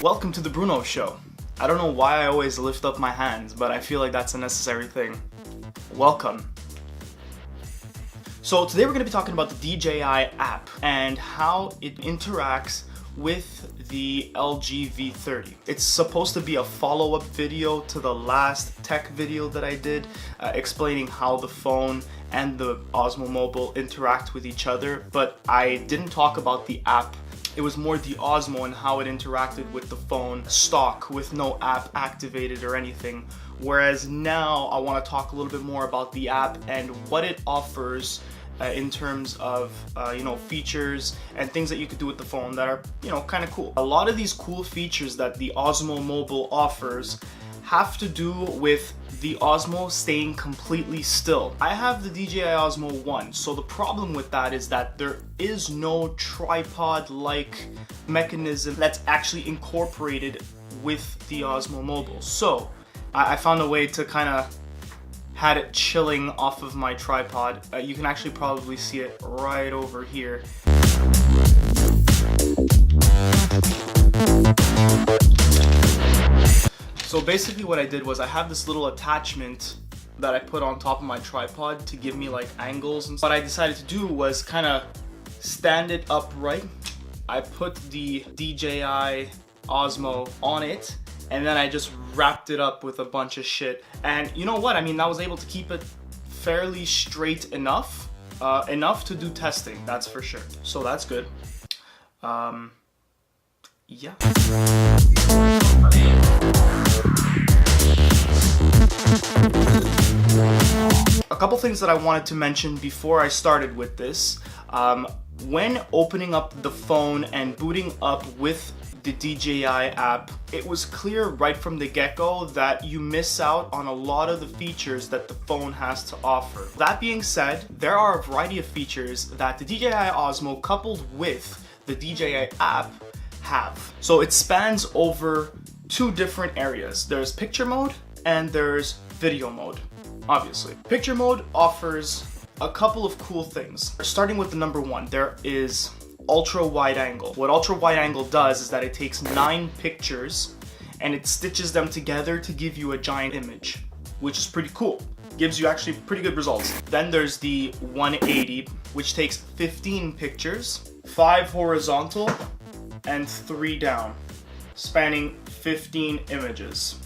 Welcome to the Bruno Show. I don't know why I always lift up my hands, but I feel like that's a necessary thing. Welcome. So today we're going to be talking about the DJI app and how it interacts with the LG V30. It's supposed to be a follow-up video to the last tech video that I did explaining how the phone and the Osmo Mobile interact with each other, but I didn't talk about the app. It was more the Osmo and how it interacted with the phone stock with no app activated or anything. Whereas now I want to talk a little bit more about the app and what it offers in terms of features and things that you could do with the phone that are kind of cool. A lot of these cool features that the Osmo Mobile offers have to do with the Osmo staying completely still. I have the DJI Osmo 1, so the problem with that is that there is no tripod-like mechanism that's actually incorporated with the Osmo Mobile. So I found a way to kind of had it chilling off of my tripod. You can actually probably see it right over here. So basically what I did was I have this little attachment that I put on top of my tripod to give me like angles and stuff. What I decided to do was kind of stand it upright. I put the DJI Osmo on it and then I just wrapped it up with a bunch of shit. And you know what? I mean, I was able to keep it fairly straight enough, enough to do testing, that's for sure. So that's good. Yeah. A couple things that I wanted to mention before I started with this. When opening up the phone and booting up with the DJI app, it was clear right from the get-go that you miss out on a lot of the features that the phone has to offer. That being said, there are a variety of features that the DJI Osmo coupled with the DJI app have. So it spans over two different areas. There's picture mode and there's video mode, obviously. Picture mode offers a couple of cool things. Starting with the number one, there is ultra wide angle. What ultra wide angle does is that it takes 9 pictures and it stitches them together to give you a giant image, which is pretty cool. Gives you actually pretty good results. Then there's the 180, which takes 15 pictures, 5 horizontal and 3 down, spanning 15 images.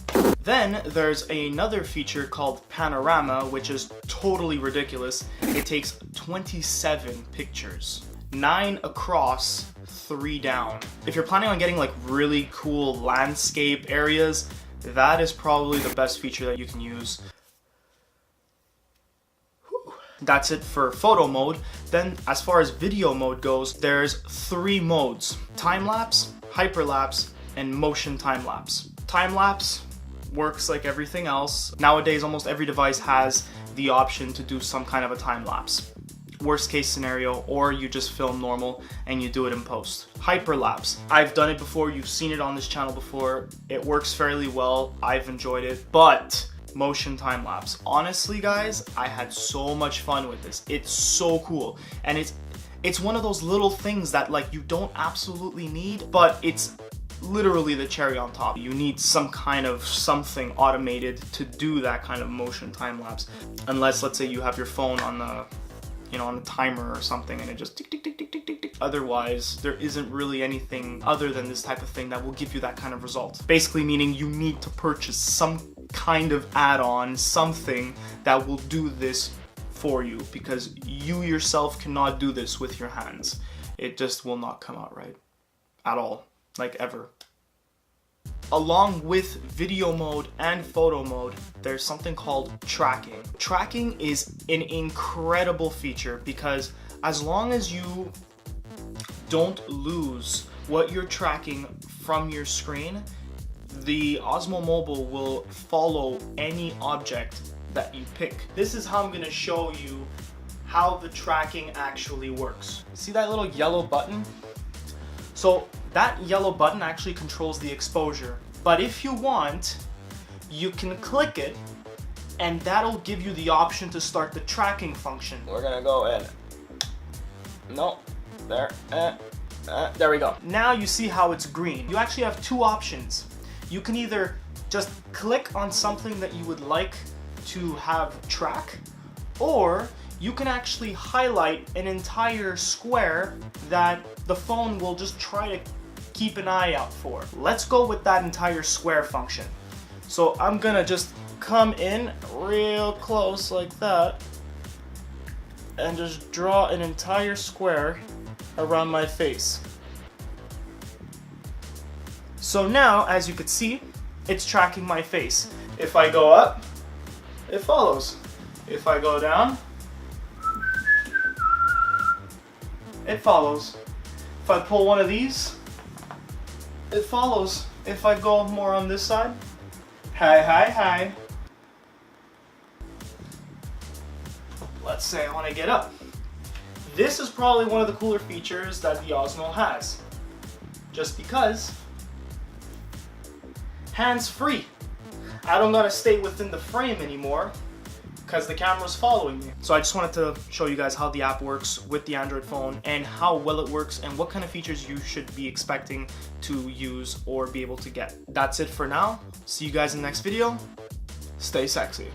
Then there's another feature called panorama, which is totally ridiculous. It takes 27 pictures, 9 across, 3 down. If you're planning on getting like really cool landscape areas, that is probably the best feature that you can use. That's it for photo mode. Then as far as video mode goes, there's 3 modes: time-lapse, hyperlapse, and motion time-lapse. Time-lapse works like everything else. Nowadays, almost every device has the option to do some kind of a time-lapse. Worst case scenario, or you just film normal and you do it in post. Hyperlapse, I've done it before, you've seen it on this channel before. It works fairly well, I've enjoyed it, but motion time-lapse. Honestly, guys, I had so much fun with this. It's so cool, and it's one of those little things that like you don't absolutely need, but it's literally the cherry on top. You need some kind of something automated to do that kind of motion time-lapse, unless let's say you have your phone on the on a timer or something and it just tick tick tick tick tick tick tick. Otherwise, there isn't really anything other than this type of thing that will give you that kind of result. Basically meaning you need to purchase some kind of add-on, something that will do this for you, because you yourself cannot do this with your hands. It just will not come out right at all, like ever. Along with video mode and photo mode, there's something called tracking. Tracking is an incredible feature because as long as you don't lose what you're tracking from your screen, the Osmo Mobile will follow any object that you pick. This is how I'm going to show you how the tracking actually works. See that little yellow button? So that yellow button actually controls the exposure, but if you want, you can click it and that'll give you the option to start the tracking function. We're gonna go in. No, there, There we go. Now you see how it's green. You actually have two options. You can either just click on something that you would like to have track, or you can actually highlight an entire square that the phone will just try to keep an eye out for. Let's go with that entire square function. So I'm gonna just come in real close like that and just draw an entire square around my face. So now, as you can see, it's tracking my face. If I go up, it follows. If I go down, it follows. If I pull one of these, it follows. If I go more on this side, hi. Let's say I want to get up. This is probably one of the cooler features that the Osmo has. Just because, hands-free. I don't gotta stay within the frame anymore because the camera's following me. So I just wanted to show you guys how the app works with the Android phone and how well it works and what kind of features you should be expecting to use or be able to get. That's it for now. See you guys in the next video. Stay sexy.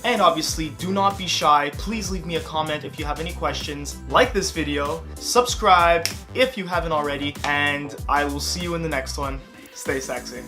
And obviously, do not be shy. Please leave me a comment if you have any questions. Like this video, subscribe if you haven't already, and I will see you in the next one. Stay sexy.